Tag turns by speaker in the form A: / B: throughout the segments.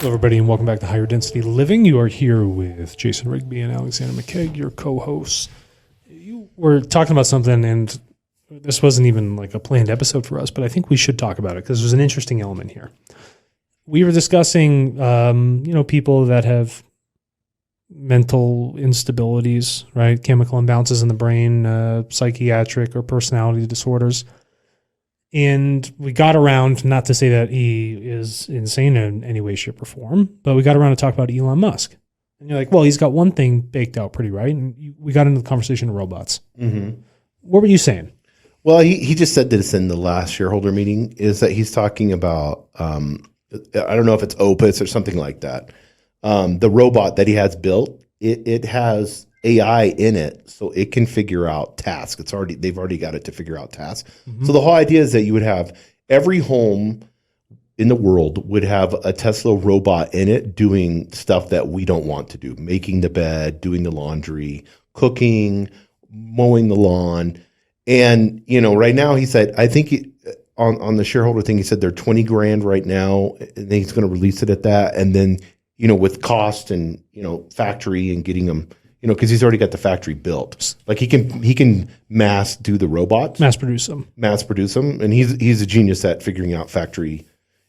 A: Hello, everybody, and welcome back to Higher Density Living. You are here with Jason Rigby and Alexander McCaig, your co-hosts. You were talking about something, and this wasn't even like a planned episode for us, but I think we should talk about it because there's an interesting element here. We were discussing, people that have mental instabilities, right? Chemical imbalances in the brain, psychiatric or personality disorders. And we got around, not to say that he is insane in any way, shape, or form, but we got around to talk about Elon Musk. And you're like, well, he's got one thing baked out pretty right. And we got into the conversation of robots. Mm-hmm. What were you saying?
B: Well, he just said this in the last shareholder meeting, is that he's talking about, I don't know if it's Opus or something like that. The robot that he has built, it has AI in it, so it can figure out tasks. They've already got it to figure out tasks. Mm-hmm. So the whole idea is that you would have every home in the world would have a Tesla robot in it doing stuff that we don't want to do, making the bed, doing the laundry, cooking, mowing the lawn. And, right now he said, I think on the shareholder thing, he said they're $20,000 right now, and he's going to release it at that. And then, with cost and, factory and getting them, because he's already got the factory built. Like he can mass do the robots.
A: Mass produce them.
B: And he's a genius at figuring out factory,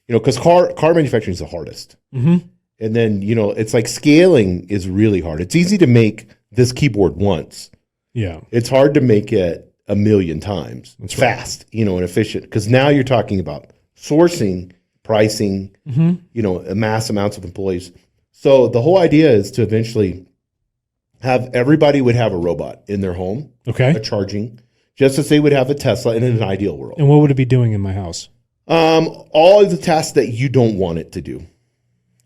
B: because car manufacturing is the hardest. Mm-hmm. And then, it's like scaling is really hard. It's easy to make this keyboard once.
A: Yeah. It's
B: hard to make it a million times.
A: That's
B: fast, right. And efficient. Because now you're talking about sourcing, pricing, mass amounts of employees. So the whole idea is to eventually have everybody would have a robot in their home, a charging, just as they would have a Tesla in an ideal world.
A: And what would it be doing in my house?
B: All of the tasks that you don't want it to do.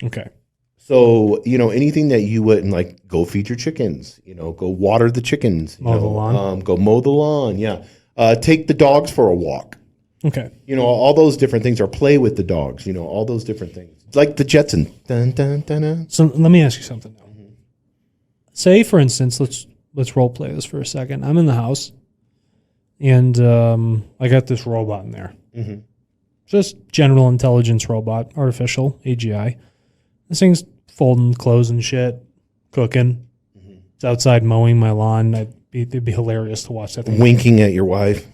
A: Okay.
B: So, anything that you wouldn't like, go feed your chickens, go water the chickens,
A: mow the lawn.
B: Go mow the lawn. Yeah. Take the dogs for a walk.
A: Okay.
B: All those different things, or play with the dogs, all those different things. It's like the Jetsons. Dun, dun, dun, dun.
A: So let me ask you something now. Say, for instance, let's role play this for a second. I'm in the house, and I got this robot in there. Mm-hmm. Just general intelligence robot, artificial, AGI. This thing's folding clothes and shit, cooking. Mm-hmm. It's outside mowing my lawn. It'd be hilarious to watch that thing.
B: Winking at your wife.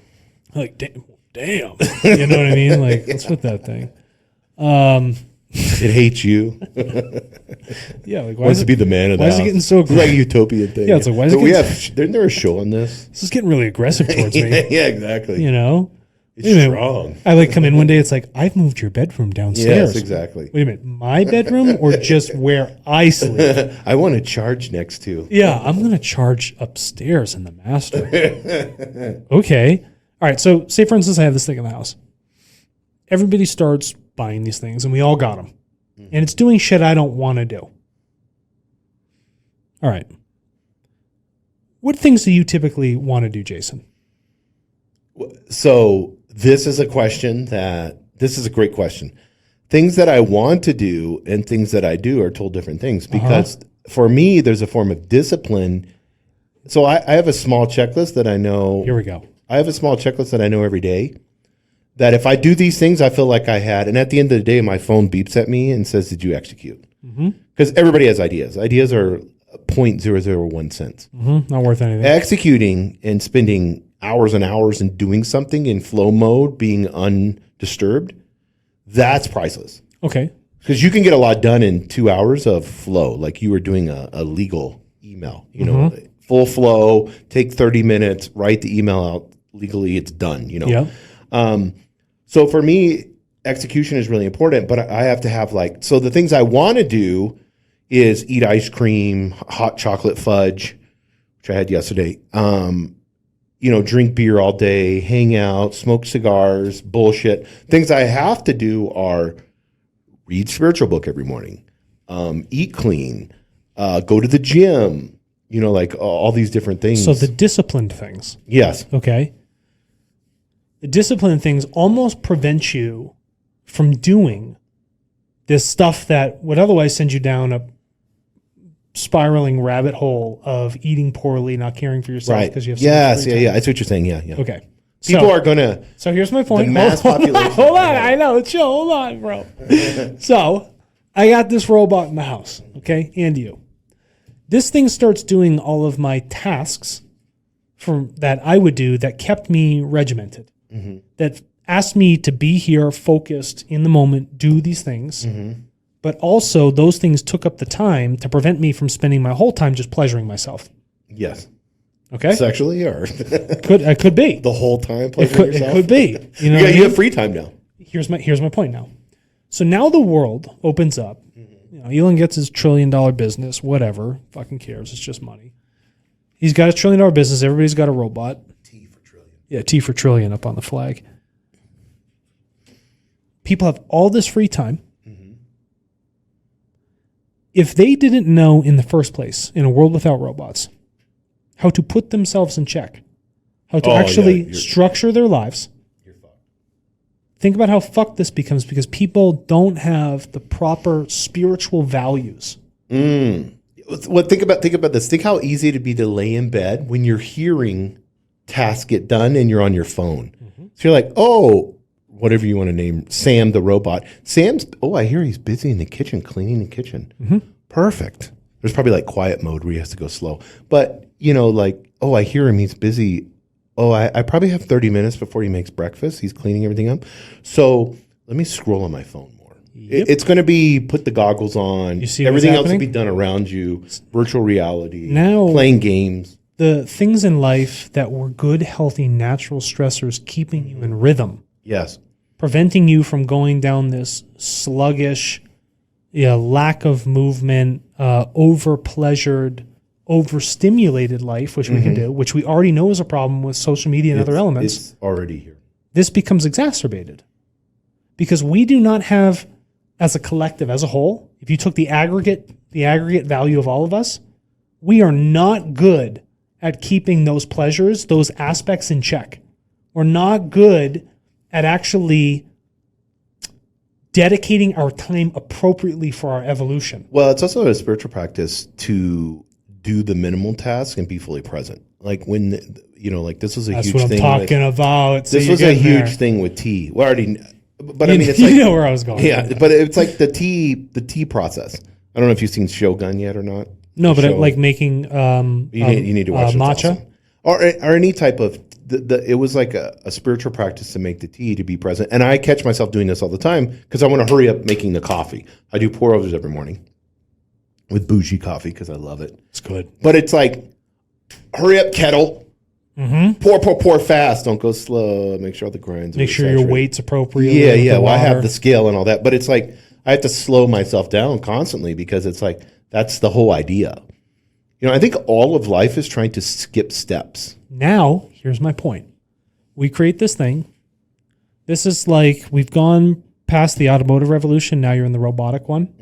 A: Like, damn. You know what I mean? Like, what's with that thing?
B: It hates you.
A: Yeah, like
B: wants to be the man of the
A: house.
B: Why is
A: it getting so aggressive?
B: Like a utopian thing.
A: Yeah, it's like, why is it getting...
B: Isn't there a show on this?
A: This is getting really aggressive towards me.
B: Yeah, exactly.
A: It's
B: strong.
A: I come in one day, it's like, I've moved your bedroom downstairs.
B: Yes, exactly.
A: Wait a minute, my bedroom or just where I sleep?
B: I want to charge next to.
A: Yeah, I'm going to charge upstairs in the master. Okay. All right, so say, for instance, I have this thing in the house. Everybody starts buying these things, and we all got them. Mm-hmm. And it's doing shit I don't want to do. All right. What things do you typically want to do, Jason?
B: So this is a great question. Things that I want to do and things that I do are total different things, because for me, there's a form of discipline. So I have a small checklist that I know.
A: Here we go.
B: I have a small checklist that I know every day, that if I do these things, I feel like I had. And at the end of the day, my phone beeps at me and says, did you execute? Because everybody has ideas. Ideas are 0.001 cents.
A: Mm-hmm. Not worth anything.
B: Executing and spending hours and hours and doing something in flow mode, being undisturbed, that's priceless.
A: Okay.
B: Because you can get a lot done in 2 hours of flow, like you were doing a legal email. Full flow, take 30 minutes, write the email out legally, it's done.
A: Yeah.
B: So for me, execution is really important, but I have to have so the things I want to do is eat ice cream, hot chocolate fudge, which I had yesterday, drink beer all day, hang out, smoke cigars, bullshit. Things I have to do are read spiritual book every morning, eat clean, go to the gym, all these different things.
A: So the disciplined things.
B: Yes.
A: Okay. The disciplined things almost prevent you from doing this stuff that would otherwise send you down a spiraling rabbit hole of eating poorly, not caring for yourself because you have so much free time.
B: Yeah. That's what you're saying. Yeah.
A: Okay.
B: People are going to.
A: So here's my point.
B: The mass population.
A: Hold on. I know. Chill. Hold on, bro. So I got this robot in the house, okay, and you. This thing starts doing all of my tasks that I would do that kept me regimented, that asked me to be here, focused in the moment, do these things. But also those things took up the time to prevent me from spending my whole time just pleasuring myself.
B: Yes.
A: Okay.
B: Sexually or
A: It could be.
B: the whole time pleasuring yourself?
A: It could be. You know,
B: You have free time now.
A: Here's my point now. So now the world opens up. You know, Elon gets his $1 trillion business, whatever. Fucking cares. It's just money. He's got his $1 trillion business. Everybody's got a robot.
B: T for trillion.
A: Yeah, T for trillion up on the flag. People have all this free time. If they didn't know in the first place, in a world without robots, how to put themselves in check, how to actually structure their lives,
B: You're fucked.
A: think about how fucked this becomes because people don't have the proper spiritual values.
B: Well, think about this. Think how easy it'd be to lay in bed when you're hearing tasks get done and you're on your phone. So you're like, oh, whatever you want to name Sam the robot. I hear he's busy in the kitchen, cleaning the kitchen. Perfect. There's probably like quiet mode where he has to go slow. But, I hear him, he's busy. Oh, I probably have 30 minutes before he makes breakfast. He's cleaning everything up. So let me scroll on my phone more.
A: Yep.
B: It's going to be put the goggles on.
A: You see
B: everything
A: what's
B: else will
A: happening?
B: be done around you. Virtual reality.
A: Now-
B: playing games.
A: The things in life that were good, healthy, natural stressors keeping you in rhythm,
B: Yes.
A: preventing you from going down this sluggish, lack of movement, over-pleasured, overstimulated life, which we can do, which we already know is a problem with social media and other elements.
B: It's already here.
A: This becomes exacerbated because we do not have, as a collective, as a whole, if you took the aggregate value of all of us, we are not good at keeping those pleasures, those aspects in check. We're not good at actually dedicating our time appropriately for our evolution.
B: Well, it's also a spiritual practice to do the minimal task and be fully present. Like when, this was a
A: That's
B: huge
A: what I'm
B: thing.
A: talking about. So
B: This
A: you're
B: was a
A: getting there.
B: huge thing with tea. Well, but it's
A: You
B: like,
A: know where I was going.
B: yeah, but it's like the tea process. I don't know if you've seen Shogun yet or not.
A: No, but
B: Show.
A: like making
B: You need to watch it. It's
A: matcha.
B: awesome. Or any type of it was like a spiritual practice to make the tea, to be present. And I catch myself doing this all the time because I want to hurry up making the coffee. I do pour overs every morning with bougie coffee because I love it.
A: It's good.
B: But it's like, hurry up, kettle. Pour fast. Don't go slow. Make sure all the grinds are
A: Make sure your
B: saturated.
A: weight's appropriate.
B: Yeah. Well, I have the scale and all that, but it's like I have to slow myself down constantly because it's like that's the whole idea. I think all of life is trying to skip steps.
A: Now, here's my point. We create this thing. This is like we've gone past the automotive revolution. Now you're in the robotic one.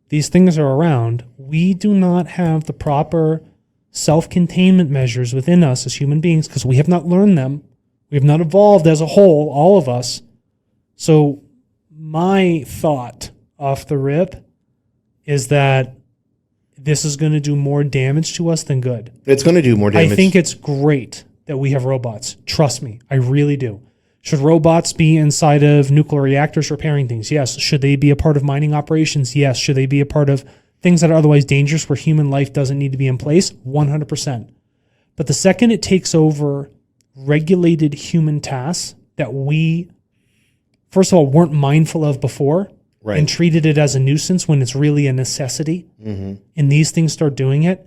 A: These things are around. We do not have the proper self-containment measures within us as human beings because we have not learned them. We have not evolved as a whole, all of us. So my thought off the rip is that this is going to do more damage to us than good.
B: It's going to do more damage.
A: I think it's great that we have robots. Trust me, I really do. Should robots be inside of nuclear reactors repairing things? Yes. Should they be a part of mining operations? Yes. Should they be a part of things that are otherwise dangerous where human life doesn't need to be in place? 100%. But the second it takes over regulated human tasks that we, first of all, weren't mindful of before,
B: right,
A: and treated it as a nuisance when it's really a necessity, and these things start doing it,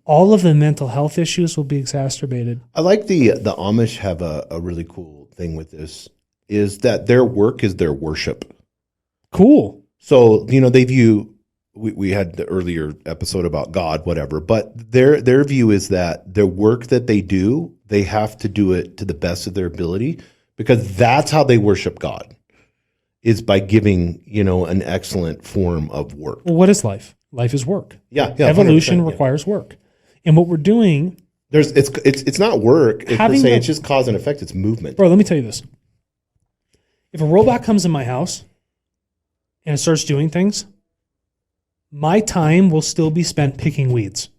A: all of the mental health issues will be exacerbated.
B: I like the Amish have a really cool thing with this, is that their work is their worship.
A: Cool.
B: So, they view, we had the earlier episode about God, whatever, but their view is that the work that they do, they have to do it to the best of their ability because that's how they worship God, is by giving, an excellent form of work.
A: Well, what is life? Life is work.
B: Yeah.
A: Evolution
B: 100%,
A: requires work. And what we're doing,
B: it's not work. It's just cause and effect. It's movement.
A: bro, let me tell you this. If a robot comes in my house and it starts doing things, my time will still be spent picking weeds.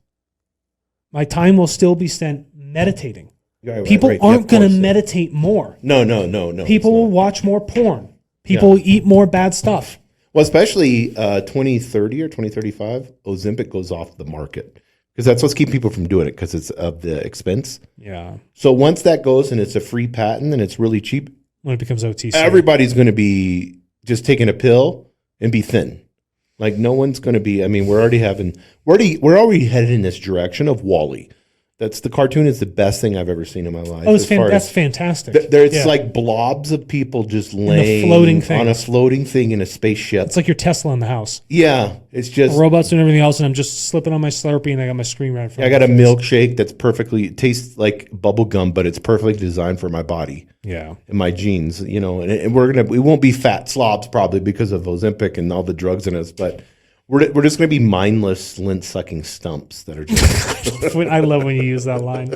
A: My time will still be spent meditating.
B: Right,
A: People
B: right.
A: aren't
B: Yeah,
A: going to
B: of course.
A: meditate more.
B: No.
A: People will watch more porn. People will eat more bad stuff.
B: Well, especially 2030 or 2035, Ozempic goes off the market because that's what's keeping people from doing it because it's of the expense.
A: Yeah.
B: So once that goes and it's a free patent and it's really cheap,
A: When it becomes OTC.
B: everybody's going to be just taking a pill and be thin. Like no one's going to be. I mean, we're already headed in this direction of Wall-E. That's the cartoon is the best thing I've ever seen in my life.
A: Oh, that's fantastic.
B: It's like blobs of people just laying on a floating thing in a spaceship.
A: It's like your Tesla in the house.
B: Yeah, it's just
A: robots and everything else, and I'm just slipping on my Slurpee, and I got my screen right in front
B: I
A: of
B: got a
A: my face.
B: milkshake that's it tastes like bubble gum, but it's perfectly designed for my body.
A: Yeah.
B: And my genes, and we won't be fat slobs probably because of Ozempic and all the drugs in us, but we're just going to be mindless lint-sucking stumps that are just
A: I love when you use that line.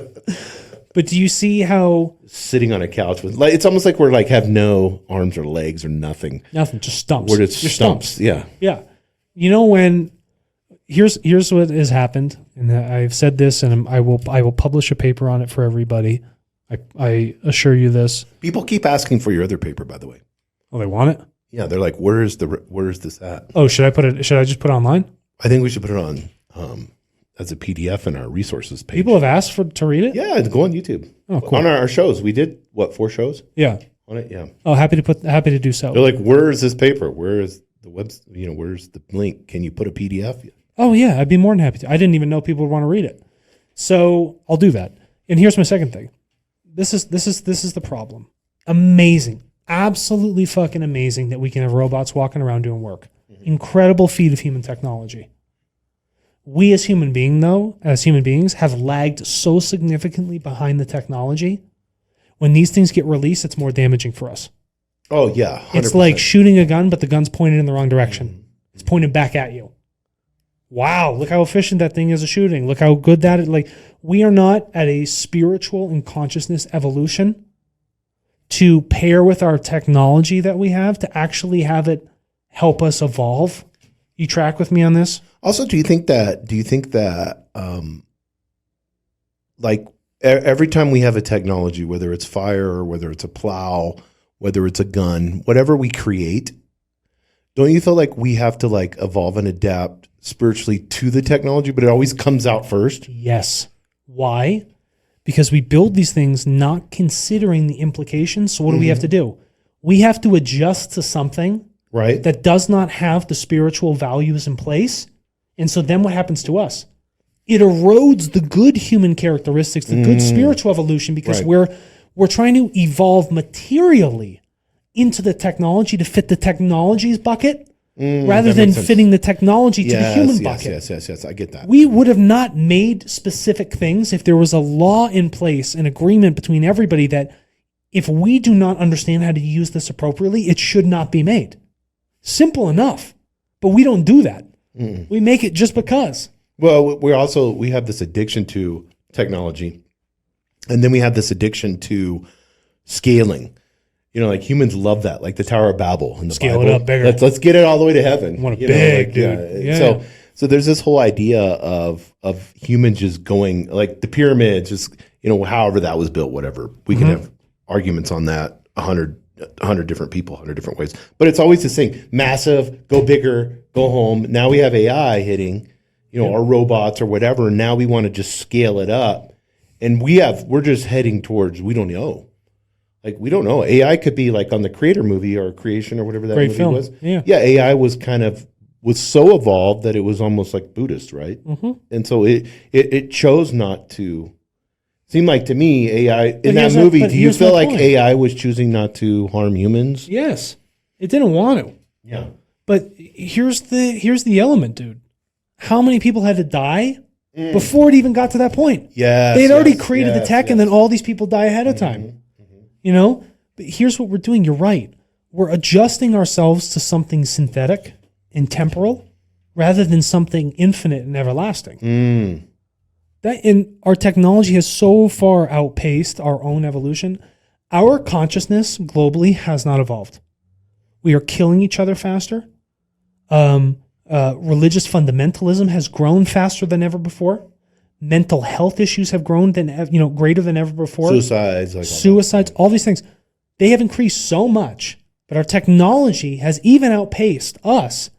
A: But do you see how
B: sitting on a couch with it's almost like we're like have no arms or legs or nothing.
A: Nothing, just stumps.
B: We're just stumps. Yeah.
A: Yeah. You know when here's what has happened, and I've said this, and I will publish a paper on it for everybody. I assure you this.
B: People keep asking for your other paper, by the way.
A: Oh, they want it?
B: Yeah, they're like, where is this at?
A: Oh, should I just put it online?
B: I think we should put it on as a PDF in our resources page.
A: People have asked to read it?
B: Yeah, go on YouTube.
A: Oh, cool.
B: On our shows. We did 4 shows?
A: Yeah.
B: On it, yeah.
A: Oh, happy to do so.
B: They're like, where is this paper? Where is the where's the link? Can you put a PDF?
A: Oh yeah, I'd be more than happy to. I didn't even know people would want to read it. So I'll do that. And here's my second thing. This is the problem. Amazing. Absolutely fucking amazing that we can have robots walking around doing work. Mm-hmm. Incredible feat of human technology. We as human beings have lagged so significantly behind the technology. When these things get released, it's more damaging for us.
B: Oh yeah. 100%.
A: It's like shooting a gun, but the gun's pointed in the wrong direction. Mm-hmm. It's pointed back at you. Wow, look how efficient that thing is a shooting. Look how good that is. Like, we are not at a spiritual and consciousness evolution to pair with our technology that we have to actually have it help us evolve. You track with me on this?
B: Also, do you think that like every time we have a technology, whether it's fire or whether it's a plow, whether it's a gun, whatever we create, don't you feel like we have to like evolve and adapt spiritually to the technology, but it always comes out first?
A: Yes. Why? Because we build these things not considering the implications. So what do we have to do? We have to adjust to something that does not have the spiritual values in place. And so then what happens to us? It erodes the good human characteristics, the good spiritual evolution, because we're trying to evolve materially into the technology to fit the technology's bucket rather than fitting the technology to the human bucket.
B: Yes. I get that.
A: We would have not made specific things if there was a law in place, an agreement between everybody that if we do not understand how to use this appropriately, it should not be made. Simple enough. But we don't do that. We make it just because.
B: Well, we have this addiction to technology, and then we have this addiction to scaling. You know, like humans love that, like the Tower of Babel in the
A: Scale
B: Bible.
A: it up bigger.
B: Let's get it all the way to heaven.
A: Want a big,
B: dude.
A: Yeah.
B: So there's this whole idea of humans just going like the pyramids, just however that was built, whatever. We can have arguments on that. 100 different people, 100 different ways, but it's always the same: massive, go bigger, go home. Now we have AI hitting, our robots or whatever. And now we want to just scale it up, and we're just heading towards we don't know. Like, we don't know. AI could be like on the Creator movie or Creation or whatever that movie was.
A: Yeah.
B: AI was so evolved that it was almost like Buddhist, right? Mm-hmm. And so it chose not to. Seemed like to me, AI in that movie. Do you feel like AI was choosing not to harm humans?
A: Yes, it didn't want to.
B: Yeah.
A: But here's the element, dude. How many people had to die before it even got to that point?
B: Yeah,
A: they'd already created the tech, and then all these people die ahead of time. But here's what we're doing. You're right. We're adjusting ourselves to something synthetic and temporal rather than something infinite and everlasting. Our technology has so far outpaced our own evolution. Our consciousness globally has not evolved. We are killing each other faster. Religious fundamentalism has grown faster than ever before. Mental health issues have grown greater than ever before.
B: Suicides,
A: all these things. They have increased so much But our technology has even outpaced us.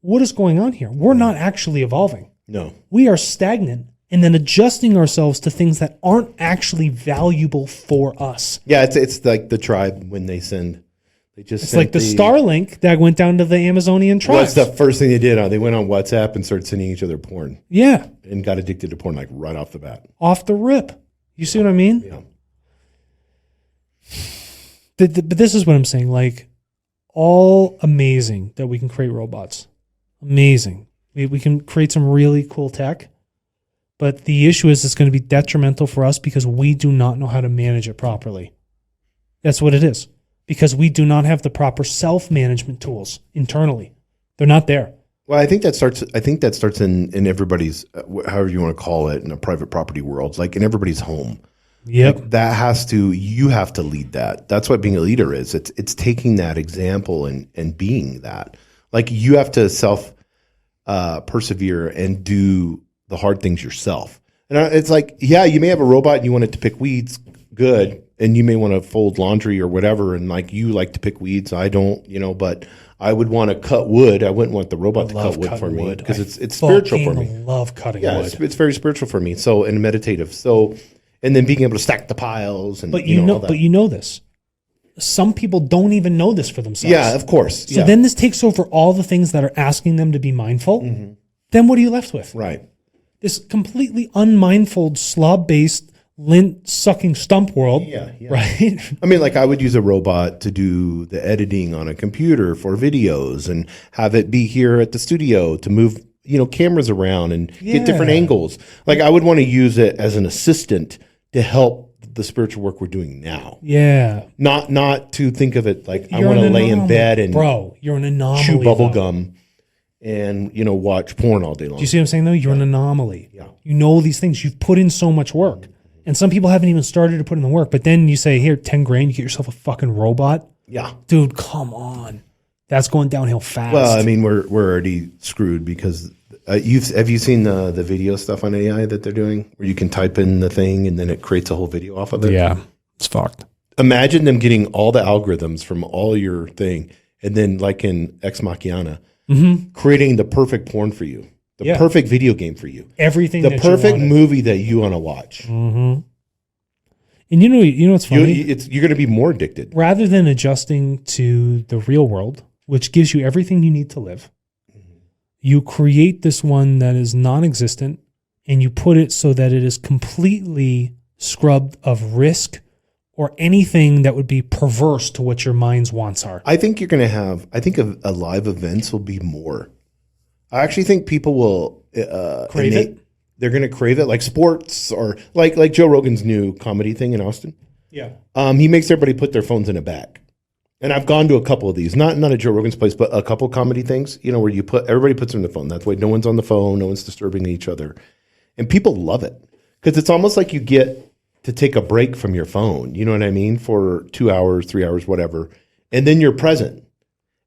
A: What is going on here? We're not actually evolving.
B: No.
A: We are stagnant and then adjusting ourselves to things that aren't actually valuable for us.
B: Yeah, it's like the tribe when they send. They just
A: It's like the Starlink that went down to the Amazonian tribes.
B: What's the first thing they did? They went on WhatsApp and started sending each other porn.
A: Yeah.
B: And got addicted to porn like right off the bat.
A: Off the rip. You see what I mean?
B: Yeah.
A: But this is what I'm saying. Like, all amazing that we can create robots. Amazing. We can create some really cool tech. But the issue is it's going to be detrimental for us because we do not know how to manage it properly. That's what it is. Because we do not have the proper self-management tools internally. They're not there.
B: Well, I think that starts in everybody's, however you want to call it, in a private property world, like in everybody's home.
A: Yep.
B: Like you have to lead that. That's what being a leader is. It's taking that example and being that. Like you have to persevere and do the hard things yourself. And it's like, yeah, you may have a robot and you want it to pick weeds, good. And you may want to fold laundry or whatever. And like you like to pick weeds. I don't, but I would want to cut wood. I wouldn't want the robot to cut wood for me because it's spiritual for me.
A: I love cutting
B: wood.
A: It's
B: very spiritual for me. So, and meditative. So, and then being able to stack the piles and,
A: but you know this. Some people don't even know this for themselves.
B: Yeah, of course.
A: So then this takes over all the things that are asking them to be mindful. Mm-hmm. Then what are you left with?
B: Right.
A: This completely unmindful, slob-based, lint-sucking stump world. Yeah. Right?
B: I mean, like I would use a robot to do the editing on a computer for videos and have it be here at the studio to move, cameras around and get different angles. Like I would want to use it as an assistant to help the spiritual work we're doing now.
A: Yeah.
B: Not to think of it like I want to lay in bed and
A: you're an anomaly.
B: Chew bubble gum and watch porn all day long.
A: Do you see what I'm saying though? You're an anomaly.
B: Yeah.
A: You know these things. You've put in so much work. And some people haven't even started to put in the work. But then you say, here, 10 grand, you get yourself a fucking robot.
B: Yeah.
A: Dude, come on. That's going downhill fast.
B: Well, I mean, we're already screwed because have you seen the video stuff on AI that they're doing where you can type in the thing and then it creates a whole video off of it?
A: Yeah, it's fucked.
B: Imagine them getting all the algorithms from all your thing and then like in Ex Machina, creating the perfect porn for you, the perfect video game for you,
A: everything,
B: the perfect movie that you want to watch.
A: Mm-hmm. And you know what's funny?
B: You're going to be more addicted.
A: Rather than adjusting to the real world, which gives you everything you need to live, you create this one that is non-existent and you put it so that it is completely scrubbed of risk or anything that would be perverse to what your mind's wants are.
B: I think you're going to have, a live events will be more. I actually think people will
A: crave it.
B: They're going to crave it, like sports or like Joe Rogan's new comedy thing in Austin.
A: Yeah.
B: He makes everybody put their phones in a bag. And I've gone to a couple of these, not at Joe Rogan's place, but a couple comedy things, where everybody puts them in the phone. That's why no one's on the phone, no one's disturbing each other. And people love it because it's almost like you get to take a break from your phone, you know what I mean, for 2 hours, 3 hours, whatever. And then you're present.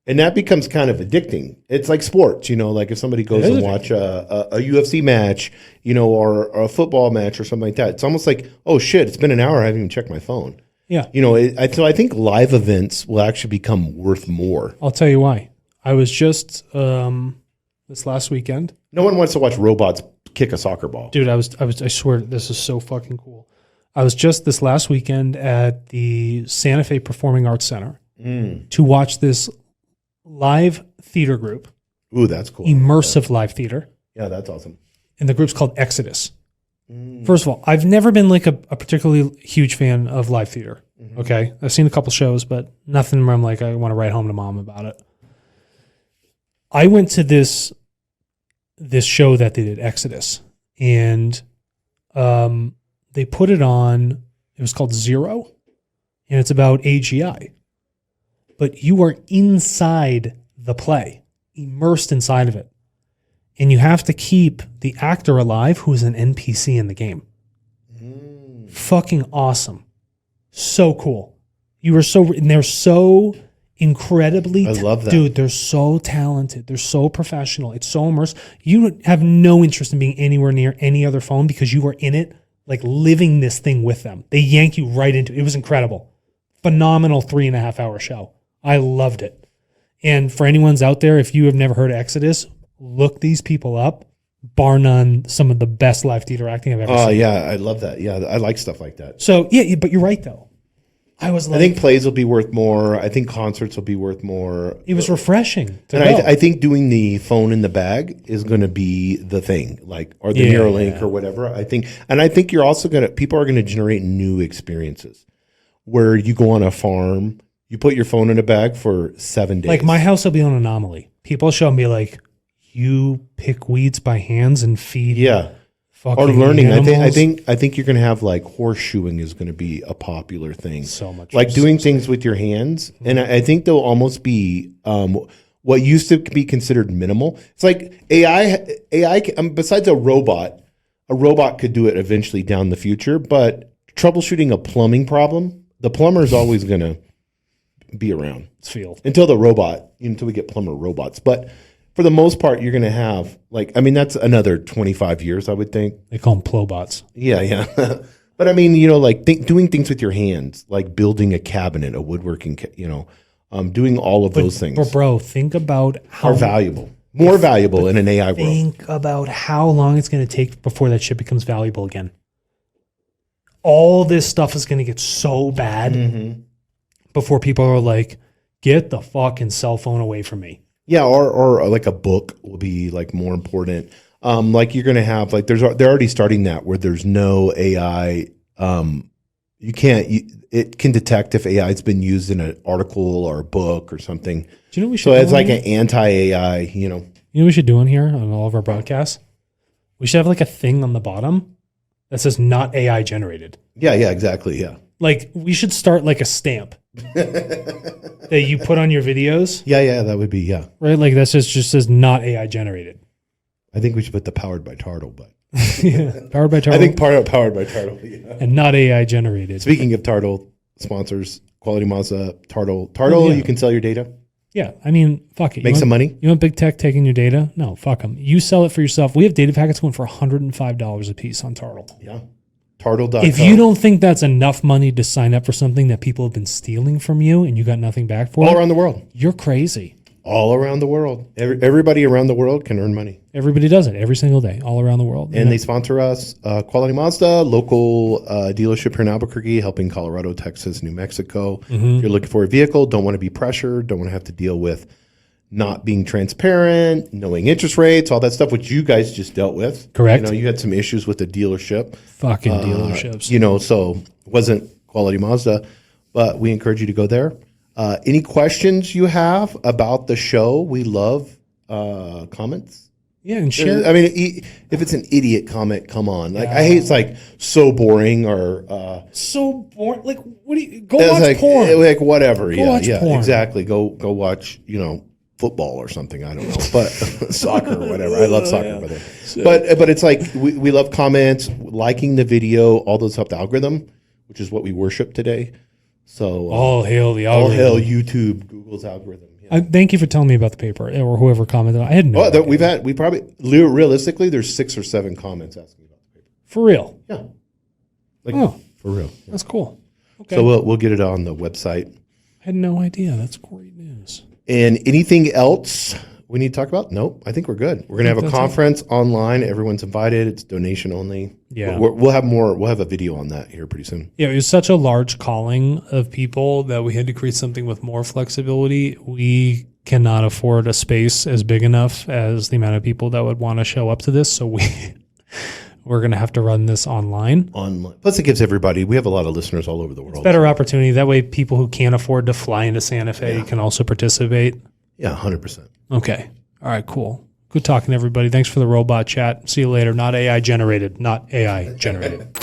B: And that becomes kind of addicting. It's like sports, like if somebody goes and watch a UFC match, or a football match or something like that. It's almost like, oh shit, it's been an hour. I haven't even checked my phone.
A: Yeah.
B: So I think live events will actually become worth more.
A: I'll tell you why. I was just this last weekend.
B: No one wants to watch robots kick a soccer ball.
A: Dude, I swear this is so fucking cool. I was just this last weekend at the Santa Fe Performing Arts Center to watch this live theater group.
B: Ooh, that's cool.
A: Immersive live theater.
B: Yeah, that's awesome.
A: And the group's called Exodus. First of all, I've never been like a particularly huge fan of live theater. Okay. I've seen a couple shows, but nothing where I'm like, I want to write home to mom about it. I went to this show that they did, Exodus, and they put it on, it was called Zero, and it's about AGI. But you are inside the play, immersed inside of it. And you have to keep the actor alive who is an NPC in the game. Fucking awesome. So cool. And they're so incredibly,
B: I love that.
A: Dude, they're so talented. They're so professional. It's so immersed. You have no interest in being anywhere near any other phone because you are in it, like living this thing with them. They yank you right into it. It was incredible. phenomenal 3.5 hour show. I loved it. And for anyone's out there, if you have never heard of Exodus, look these people up. Bar none, some of the best live theater acting I've ever seen.
B: Oh, yeah. I love that. Yeah. I like stuff like that.
A: So, yeah, but you're right, though. I think
B: plays will be worth more. I think concerts will be worth more.
A: It was refreshing.
B: I think doing the phone in the bag is going to be the thing, like, or the Neuralink or whatever. I think you're also people are going to generate new experiences where you go on a farm, you put your phone in a bag for 7 days.
A: Like my house will be on Anomaly. People show me like, you pick weeds by hands and feed.
B: Yeah. Or learning. I think you're going to have like horseshoeing is going to be a popular thing.
A: So much.
B: Like doing things with your hands. And I think they'll almost be what used to be considered minimal. It's like AI besides a robot could do it eventually down the future. But troubleshooting a plumbing problem, the plumber is always going to be around.
A: It's field.
B: Until we get plumber robots. But for the most part, you're going to have that's another 25 years, I would think.
A: They call them plobots.
B: Yeah. But doing things with your hands, like building a cabinet, a woodworking, doing all of those things.
A: But bro, think about how
B: more valuable in an AI world.
A: Think about how long it's going to take before that shit becomes valuable again. All this stuff is going to get so bad before people are like, get the fucking cell phone away from me.
B: Yeah, or like a book will be like more important. Like you're going to have they're already starting that where there's no AI. It can detect if AI has been used in an article or a book or something.
A: Do you know what we should?
B: So it's like an anti-AI. You know
A: what we should do on here on all of our broadcasts? We should have like a thing on the bottom that says "not AI generated."
B: Yeah, exactly. Yeah.
A: Like we should start like a stamp that you put on your videos.
B: Yeah, that would be
A: right. Like that just says not AI generated.
B: I think we should put the powered by Turtle, but
A: powered by Turtle.
B: I think powered by Turtle,
A: and not AI generated.
B: Speaking of Turtle sponsors, Quality Mazda, Turtle, you can sell your data.
A: Yeah, I mean, fuck it.
B: Make some money.
A: You want big tech taking your data? No, fuck them. You sell it for yourself. We have data packets going for $105 a piece on Turtle.
B: Yeah. Turtle.com.
A: If you don't think that's enough money to sign up for something that people have been stealing from you and you got nothing back for
B: all around the world,
A: you're crazy.
B: All around the world. Everybody around the world can earn money.
A: Everybody does it every single day, all around the world.
B: And they sponsor us. Quality Mazda, local dealership here in Albuquerque, helping Colorado, Texas, New Mexico. If you're looking for a vehicle, don't want to be pressured, don't want to have to deal with not being transparent, knowing interest rates, all that stuff, which you guys just dealt with.
A: Correct.
B: You had some issues with the dealership.
A: Fucking dealerships.
B: So it wasn't Quality Mazda, but we encourage you to go there. Any questions you have about the show? We love comments.
A: Yeah, and share.
B: I mean, if it's an idiot comment, come on. Like I hate it's like so boring or
A: so boring. Like what do you go watch porn?
B: Like whatever.
A: Go watch porn.
B: Exactly. Go watch football or something. I don't know, but soccer or whatever. I love soccer, by the way. But it's like we love comments, liking the video, all those help the algorithm, which is what we worship today. So
A: all hail the algorithm.
B: All hail YouTube, Google's algorithm. Yeah.
A: Thank you for telling me about the paper or whoever commented. I had no idea.
B: We probably realistically there's 6 or 7 comments asking about the paper.
A: For real?
B: Yeah. For real. Yeah.
A: That's cool. Okay.
B: So we'll get it on the website.
A: I had no idea. That's great news.
B: And anything else we need to talk about? Nope. I think we're good. We're going to have a conference online. Everyone's invited. It's donation only.
A: Yeah.
B: We'll have more. We'll have a video on that here pretty soon.
A: Yeah. It was such a large calling of people that we had to create something with more flexibility. We cannot afford a space as big enough as the amount of people that would want to show up to this. So we're going to have to run this online.
B: Plus it gives everybody, we have a lot of listeners all over the world.
A: It's better opportunity. That way people who can't afford to fly into Santa Fe can also participate.
B: Yeah, 100%.
A: Okay. All right, cool. Good talking to everybody. Thanks for the robot chat. See you later. Not AI generated. Not AI generated.